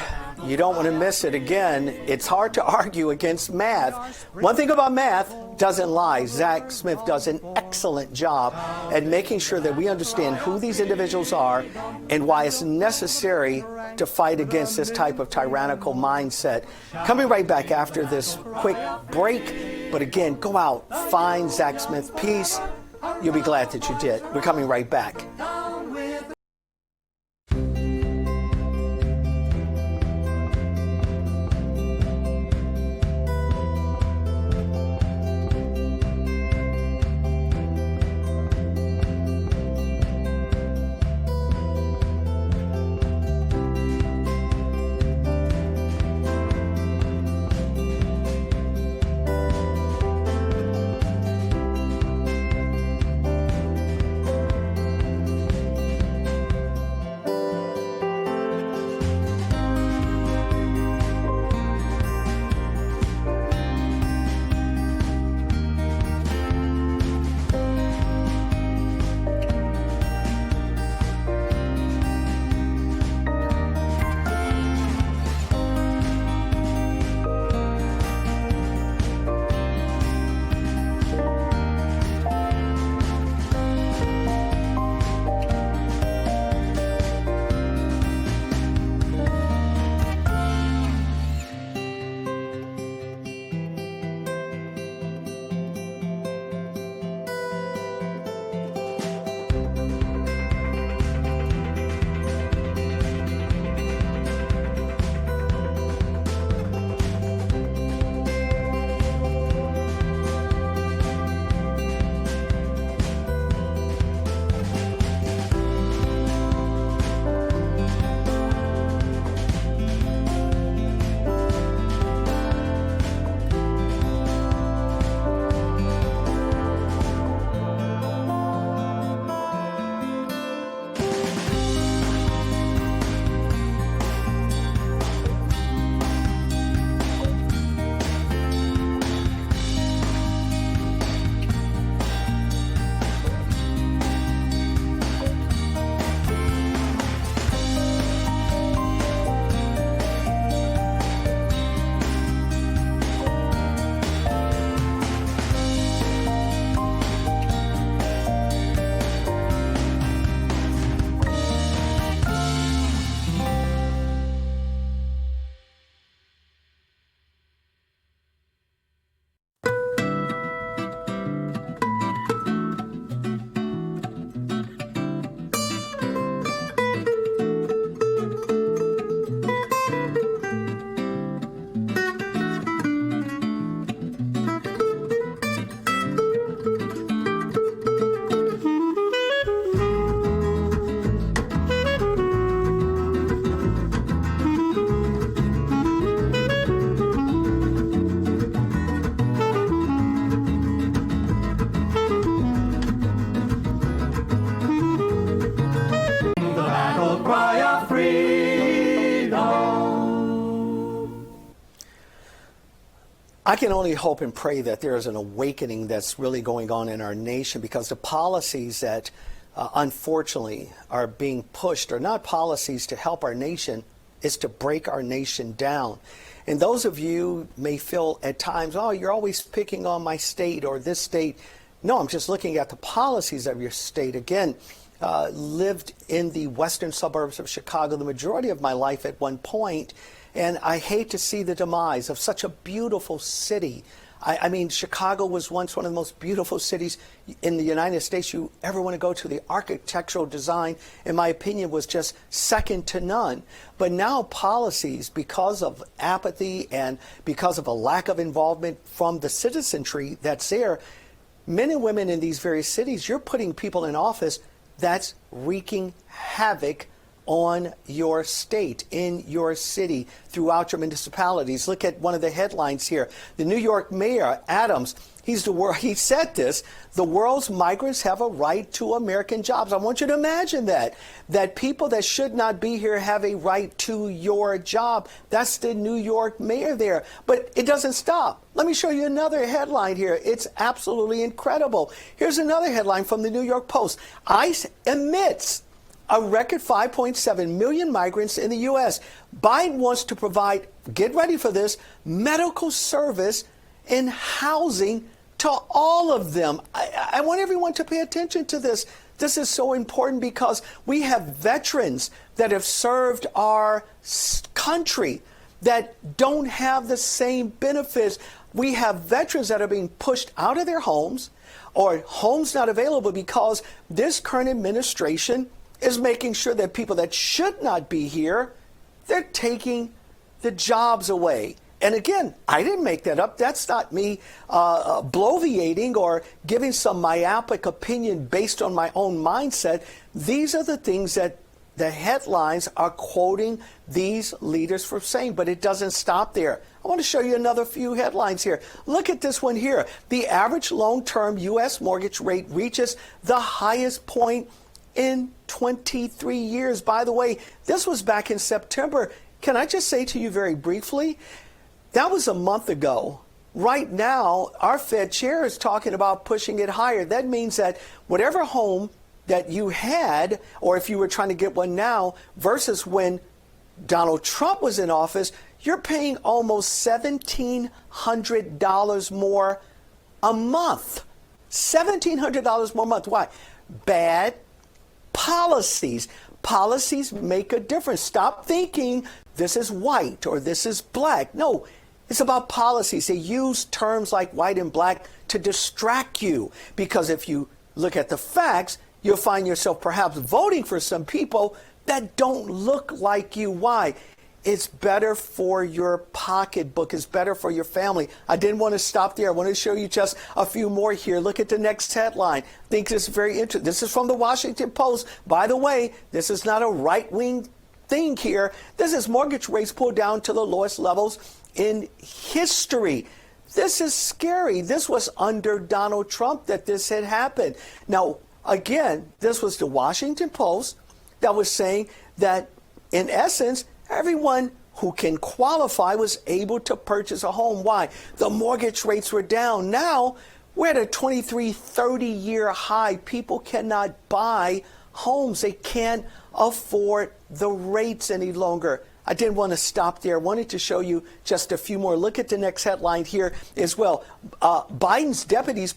You don't want to miss it. Again, it's hard to argue against math. One thing about math doesn't lie. Zach Smith does an excellent job at making sure that we understand who these individuals are and why it's necessary to fight against this type of tyrannical mindset. Coming right back after this quick break. But again, go out, find Zach Smith's piece. You'll be glad that you did. We're coming right back. I can only hope and pray that there is an awakening that's really going on in our nation, because the policies that unfortunately are being pushed are not policies to help our nation, it's to break our nation down. And those of you may feel at times, oh, you're always picking on my state or this state. No, I'm just looking at the policies of your state. Again, lived in the western suburbs of Chicago the majority of my life at one point, and I hate to see the demise of such a beautiful city. I mean, Chicago was once one of the most beautiful cities in the United States you ever want to go to. The architectural design, in my opinion, was just second to none. But now policies, because of apathy and because of a lack of involvement from the citizenry that's there, men and women in these various cities, you're putting people in office that's wreaking havoc on your state, in your city, throughout your municipalities. Look at one of the headlines here. The New York mayor, Adams, he said this: the world's migrants have a right to American jobs. I want you to imagine that people that should not be here have a right to your job. That's the New York mayor there. But it doesn't stop. Let me show you another headline here. It's absolutely incredible. Here's another headline from the New York Post. ICE admits a record 5.7 million migrants in the U.S. Biden wants to provide, get ready for this, medical service and housing to all of them. I want everyone to pay attention to this. This is so important because we have veterans that have served our country that don't have the same benefits. We have veterans that are being pushed out of their homes, or homes not available, because this current administration is making sure that people that should not be here, they're taking the jobs away. And again, I didn't make that up. That's not me bloviating or giving some myopic opinion based on my own mindset. These are the things that the headlines are quoting these leaders for saying, but it doesn't stop there. I want to show you another few headlines here. Look at this one here. The average long-term U.S. mortgage rate reaches the highest point in 23 years. By the way, this was back in September. Can I just say to you very briefly, that was a month ago. Right now, our Fed chair is talking about pushing it higher. That means that whatever home that you had, or if you were trying to get one now, versus when Donald Trump was in office, you're paying almost $1,700 more a month. $1,700 more a month. Why? Bad policies. Policies make a difference. Stop thinking this is white or this is black. No, it's about policies. They use terms like white and black to distract you, because if you look at the facts, you'll find yourself perhaps voting for some people that don't look like you. Why? It's better for your pocketbook. It's better for your family. I didn't want to stop there. I want to show you just a few more here. Look at the next headline. I think this is very interesting. This is from the Washington Post. By the way, this is not a right-wing thing here. This is mortgage rates pulled down to the lowest levels in history. This is scary. This was under Donald Trump that this had happened. Now, again, this was the Washington Post that was saying that, in essence, everyone who can qualify was able to purchase a home. Why? The mortgage rates were down. Now we're at a 23, 30-year high. People cannot buy homes. They can't afford the rates any longer. I didn't want to stop there. I wanted to show you just a few more. Look at the next headline here as well. Biden's deputies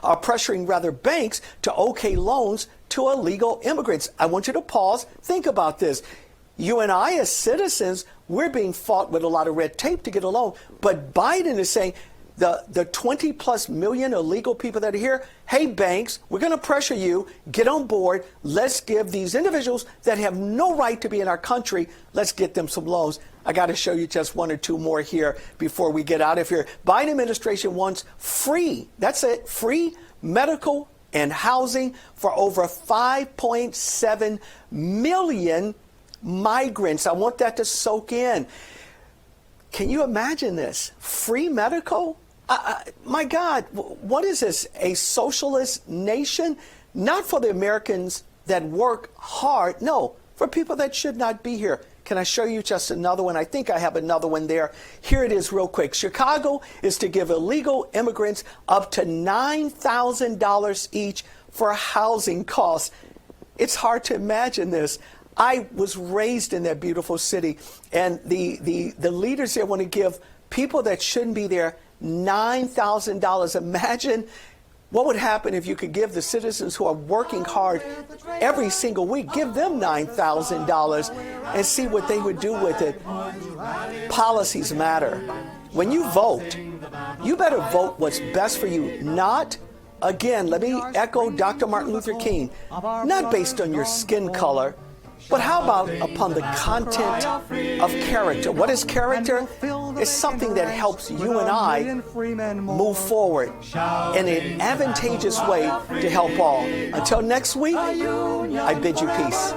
are pressuring banks to okay loans to illegal immigrants. I want you to pause. Think about this. You and I, as citizens, we're being fought with a lot of red tape to get a loan. But Biden is saying the 20+ million illegal people that are here, hey, banks, we're going to pressure you. Get on board. Let's give these individuals that have no right to be in our country, let's get them some loans. I got to show you just one or two more here before we get out of here. Biden administration wants free, that's it, free medical and housing for over 5.7 million migrants. I want that to soak in. Can you imagine this? Free medical? My God, what is this? A socialist nation? Not for the Americans that work hard. No, for people that should not be here. Can I show you just another one? I think I have another one there. Here it is real quick. Chicago is to give illegal immigrants up to $9,000 each for housing costs. It's hard to imagine this. I was raised in that beautiful city, and the leaders there want to give people that shouldn't be there $9,000. Imagine what would happen if you could give the citizens who are working hard every single week, give them $9,000 and see what they would do with it. Policies matter. When you vote, you better vote what's best for you, not, again, let me echo Dr. Martin Luther King, not based on your skin color, but how about upon the content of character? What is character? It's something that helps you and I move forward in an advantageous way to help all. Until next week, I bid you peace.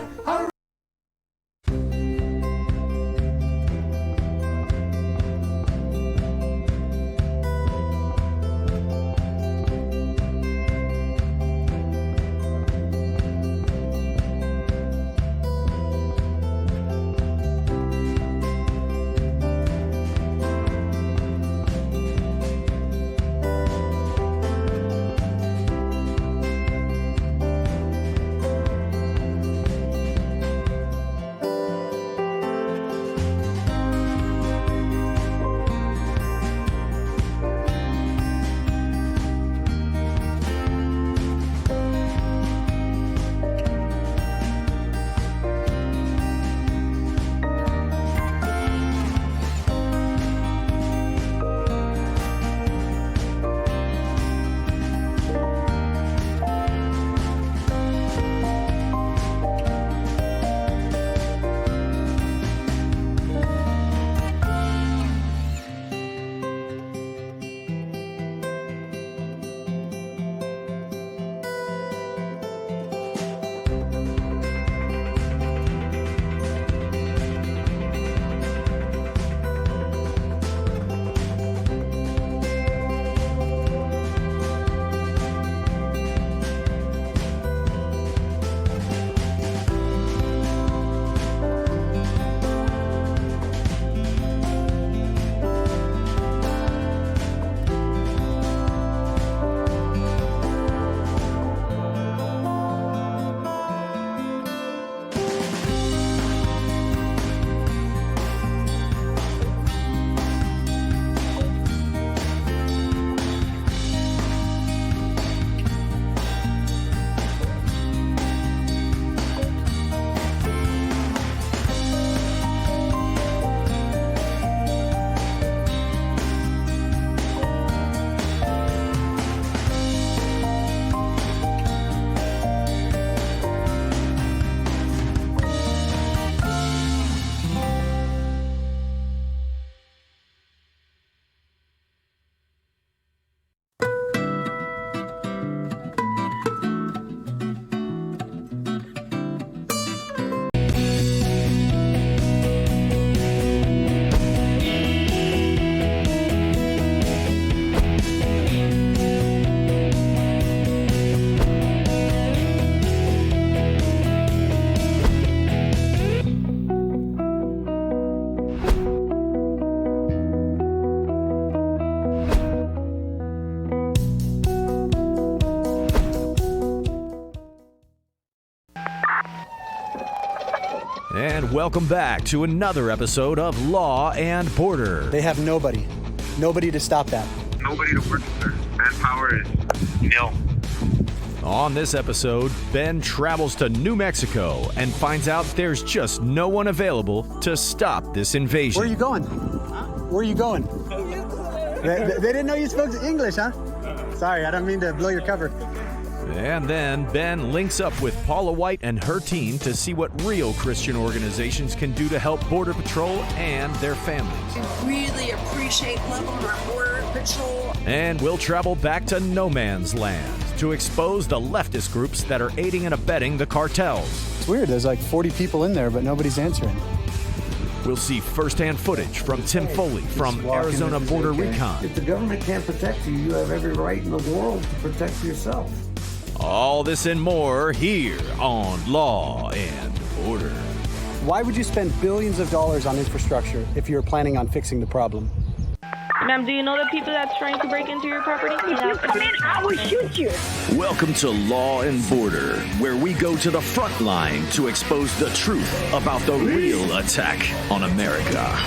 And welcome back to another episode of Law and Border. They have nobody to stop that. Nobody to work there. Manpower is nil. On this episode, Ben travels to New Mexico and finds out there's just no one available to stop this invasion. Where are you going? Where are you going? They didn't know you spoke English, huh? Sorry, I don't mean to blow your cover. And then Ben links up with Paula White and her team to see what real Christian organizations can do to help Border Patrol and their families. We really appreciate loving our Border Patrol. And we'll travel back to no man's land to expose the leftist groups that are aiding and abetting the cartels. It's weird, there's like 40 people in there, but nobody's answering. We'll see firsthand footage from Tim Foley from Arizona Border Recon. If the government can't protect you, you have every right in the world to protect yourself. All this and more here on Law and Order. Why would you spend billions of dollars on infrastructure if you're planning on fixing the problem? Ma'am, do you know the people that's trying to break into your property? If you come in, I will shoot you. Welcome to Law and Border, where we go to the front line to expose the truth about the real attack on America.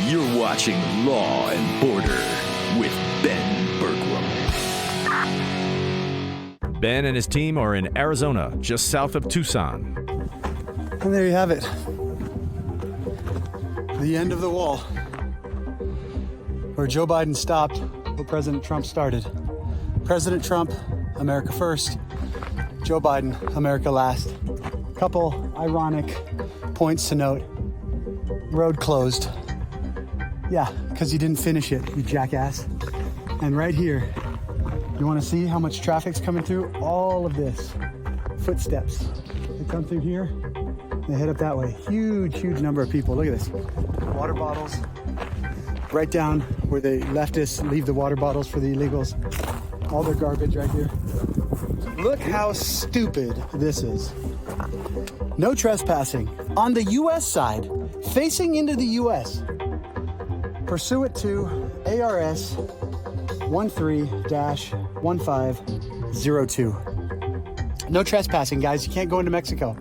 You're watching Law and Border with Ben Bergwam. Ben and his team are in Arizona, just south of Tucson. And there you have it. The end of the wall. Where Joe Biden stopped, where President Trump started. President Trump, America first. Joe Biden, America last. Couple ironic points to note. Road closed. Yeah, because you didn't finish it, you jackass. And right here, you want to see how much traffic's coming through? All of this. Footsteps. They come through here, they head up that way. Huge, huge number of people. Look at this. Water bottles. Right down where the leftists leave the water bottles for the illegals. All their garbage right here. Look how stupid this is. No trespassing. On the U.S. side, facing into the U.S., pursuant to ARS 13-1502. No trespassing, guys. You can't go into Mexico.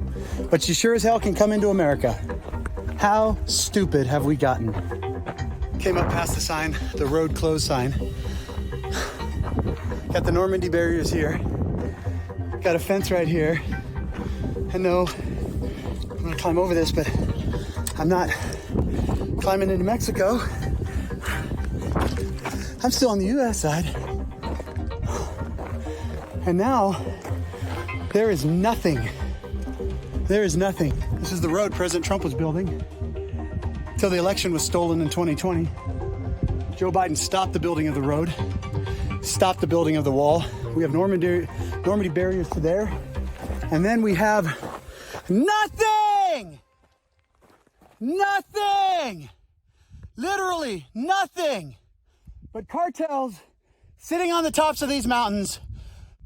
But you sure as hell can come into America. How stupid have we gotten? Came up past the sign, the road closed sign. Got the Normandy barriers here. Got a fence right here. And no, I'm gonna climb over this, but I'm not climbing into Mexico. I'm still on the U.S. side. And now, there is nothing. There is nothing. This is the road President Trump was building until the election was stolen in 2020. Joe Biden stopped the building of the road, stopped the building of the wall. We have Normandy barriers to there. And then we have nothing! Nothing! Literally nothing! But cartels sitting on the tops of these mountains,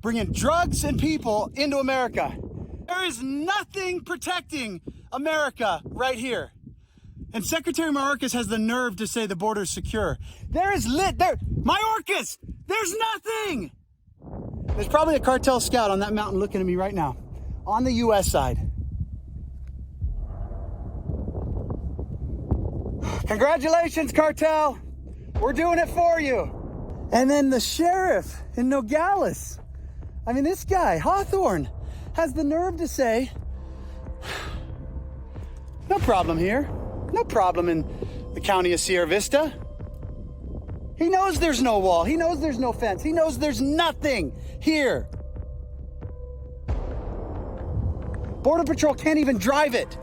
bringing drugs and people into America. There is nothing protecting America right here. And Secretary Mayorkas has the nerve to say the border is secure. Mayorkas, there's nothing. There's probably a cartel scout on that mountain looking at me right now, on the U.S. side. Congratulations, cartel. We're doing it for you. And then the sheriff in Nogales. I mean, this guy, Hawthorne, has the nerve to say, no problem here. No problem in the county of Sierra Vista. He knows there's no wall. He knows there's no fence. He knows there's nothing here. Border Patrol can't even drive it.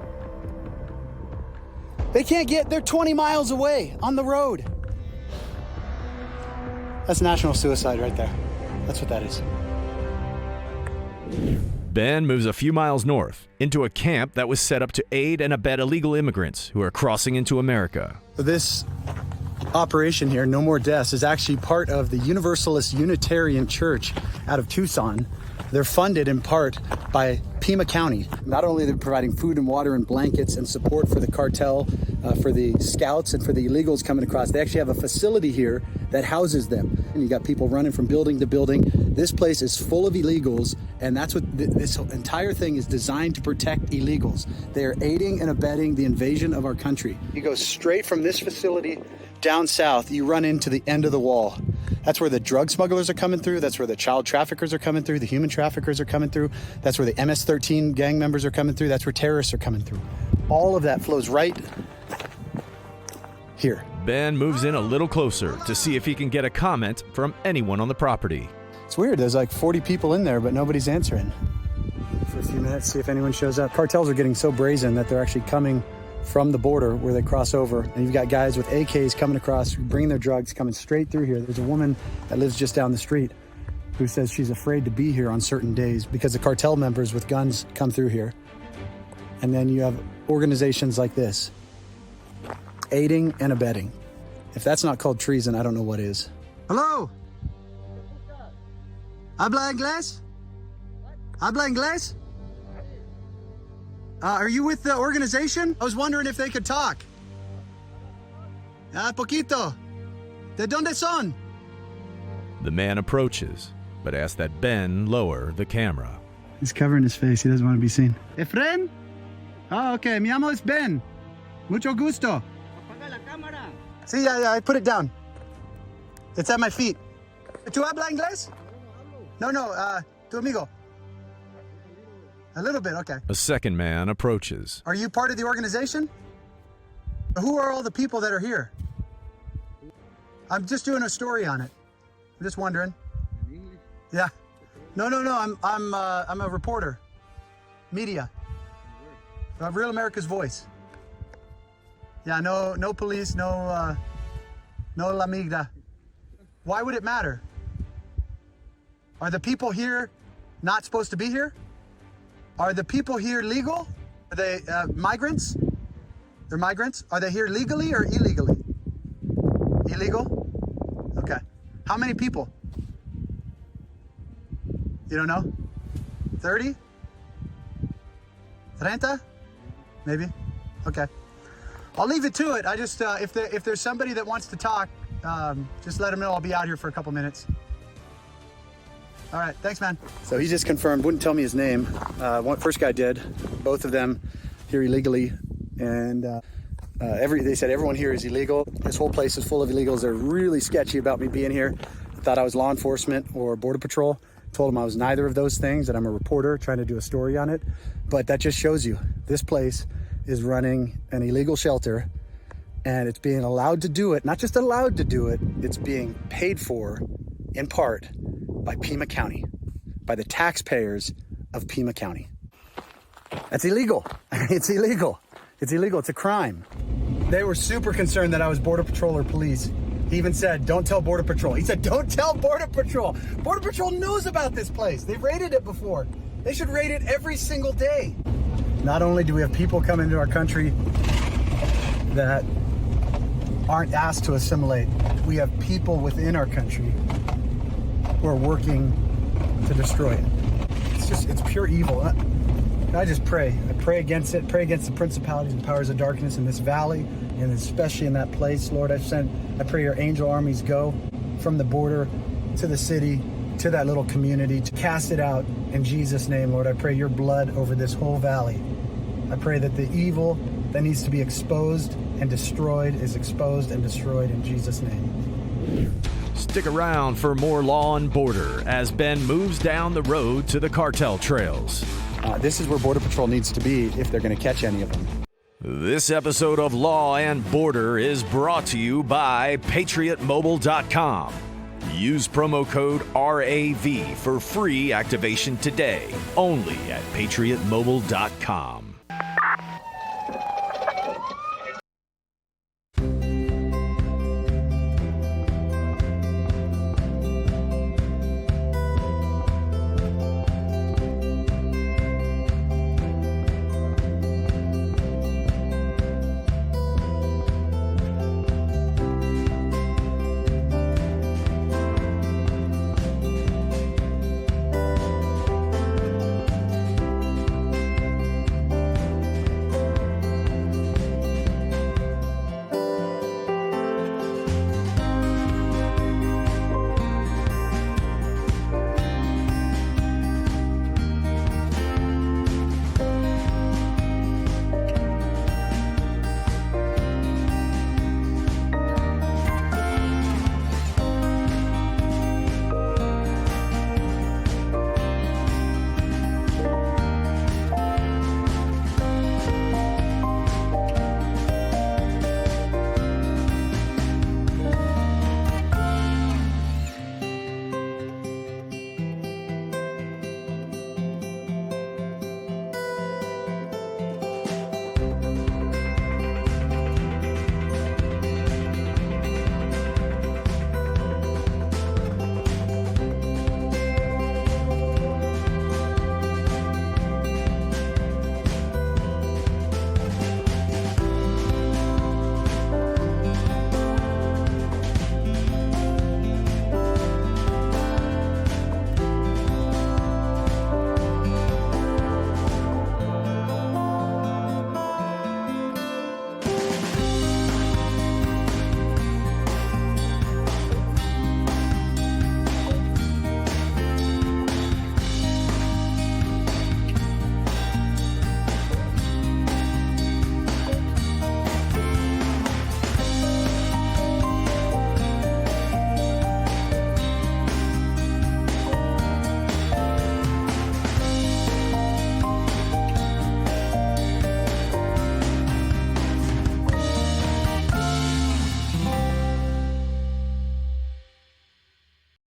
They're 20 miles away on the road. That's national suicide right there. That's what that is. Ben moves a few miles north into a camp that was set up to aid and abet illegal immigrants who are crossing into America. This operation here, No More Deaths, is actually part of the Universalist Unitarian Church out of Tucson. They're funded in part by Pima County. Not only are they providing food and water and blankets and support for the cartel, for the scouts and for the illegals coming across, they actually have a facility here that houses them. And you got people running from building to building. This place is full of illegals, and that's what this entire thing is designed to protect illegals. They are aiding and abetting the invasion of our country. You go straight from this facility down south, you run into the end of the wall. That's where the drug smugglers are coming through. That's where the child traffickers are coming through. The human traffickers are coming through. That's where the MS-13 gang members are coming through. That's where terrorists are coming through. All of that flows right here. Ben moves in a little closer to see if he can get a comment from anyone on the property. It's weird. There's like 40 people in there, but nobody's answering. For a few minutes, see if anyone shows up. Cartels are getting so brazen that they're actually coming from the border where they cross over. And you've got guys with AKs coming across, bringing their drugs, coming straight through here. There's a woman that lives just down the street. who says she's afraid to be here on certain days because the cartel members with guns come through here. And then you have organizations like this, aiding and abetting. If that's not called treason, I don't know what is. Hello? Habla inglés? Habla inglés? Are you with the organization? I was wondering if they could talk. Poquito. ¿De dónde son? The man approaches, but asks that Ben lower the camera. He's covering his face. He doesn't want to be seen. Efren? Oh, okay. Mi amo es Ben. Mucho gusto. Sí, yeah, I put it down. It's at my feet. ¿Tú habla inglés? No, tu amigo. A little bit, okay. A second man approaches. Are you part of the organization? Who are all the people that are here? I'm just doing a story on it. I'm just wondering. Yeah. No. I'm a reporter. Media. Real America's Voice. Yeah, no police, no la migra. Why would it matter? Are the people here not supposed to be here? Are the people here legal? Are they migrants? They're migrants. Are they here legally or illegally? Illegal? Okay. How many people? You don't know? 30? 30? Maybe? Okay. I'll leave it to it. I just, if there's somebody that wants to talk, just let them know I'll be out here for a couple minutes. All right, thanks, man. So he just confirmed, wouldn't tell me his name. First guy did. Both of them here illegally. And they said everyone here is illegal. This whole place is full of illegals. They're really sketchy about me being here. Thought I was law enforcement or border patrol. Told them I was neither of those things, that I'm a reporter trying to do a story on it. But that just shows you, this place is running an illegal shelter, and it's being allowed to do it. Not just allowed to do it, it's being paid for, in part, by Pima County, by the taxpayers of Pima County. That's illegal. It's illegal. It's illegal. It's a crime. They were super concerned that I was Border Patrol or police. He even said, don't tell Border Patrol. He said, don't tell Border Patrol. Border Patrol knows about this place. They've raided it before. They should raid it every single day. Not only do we have people come into our country that aren't asked to assimilate, we have people within our country who are working to destroy it. It's pure evil. I just pray. I pray against it. Pray against the principalities and powers of darkness in this valley, and especially in that place. Lord, I pray your angel armies go from the border to the city, to that little community, to cast it out in Jesus' name, Lord. I pray your blood over this whole valley. I pray that the evil that needs to be exposed and destroyed is exposed and destroyed in Jesus' name. Stick around for more Law and Border as Ben moves down the road to the cartel trails. This is where Border Patrol needs to be if they're going to catch any of them. This episode of Law and Border is brought to you by PatriotMobile.com. Use promo code RAV for free activation today, only at PatriotMobile.com.